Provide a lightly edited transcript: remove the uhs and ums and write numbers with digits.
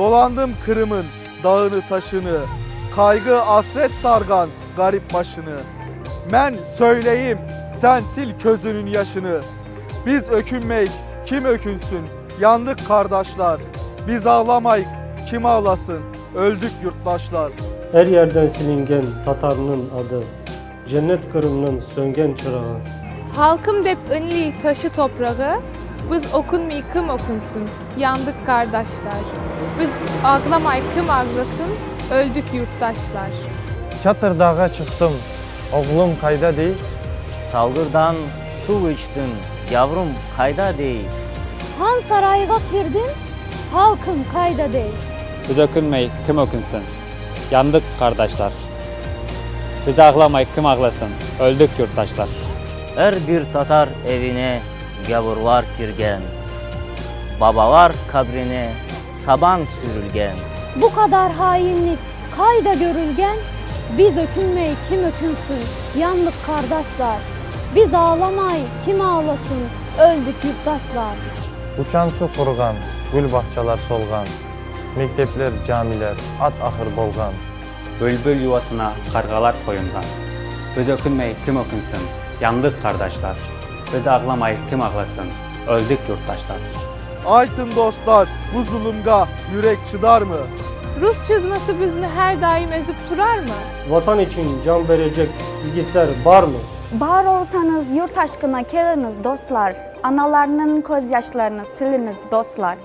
Dolandım Kırım'ın dağını taşını, kaygı hasret sargan garip başını. Men söyleyeyim, sen sil közünün yaşını. Biz ökünmeyik, kim ökünsün, yandık kardeşler. Biz ağlamayık, kim ağlasın, öldük yurttaşlar. Her yerden silingen Tatarının adı, cennet Kırım'ın söngen çırağı. Halkım dep ınli taşı toprağı, biz okunmayı kim okunsun, yandık kardeşler. Biz ağlamay kim ağlasın, öldük yurttaşlar. Çatır dağa çıktım, oğlum kayda değil. Salgırdan su içtim, yavrum kayda değil. Han sarayga girdim, halkım kayda değil. Biz ökünmey, kim ökünsün? Yandık kardeşler. Biz ağlamay, kim ağlasın? Öldük yurttaşlar. Her bir Tatar evine gavurlar kirgen. Babalar kabrine saban sürülgen. Bu kadar hainlik kayda görülgen, biz ökünmey kim ökünsün, yandık kardeşler. Biz ağlamay kim ağlasın, öldük yurttaşlar. Uçan su kurugan, gül bahçalar solgan. Mektepler, camiler, at ahır bolgan. Bülbül yuvasına kargalar koyundan. Biz ökünmey, kim ökünsün? Yandık kardeşler. Biz ağlamay, kim ağlasın? Öldük yurttaşlar. Aytın dostlar, bu zulümga yürek çıdar mı? Rus çizmesi bizni her daim ezip durar mı? Vatan için can verecek yiğitler var mı? Bağır olsanız yurt aşkına keliniz dostlar. Analarının gözyaşlarını siliniz dostlar.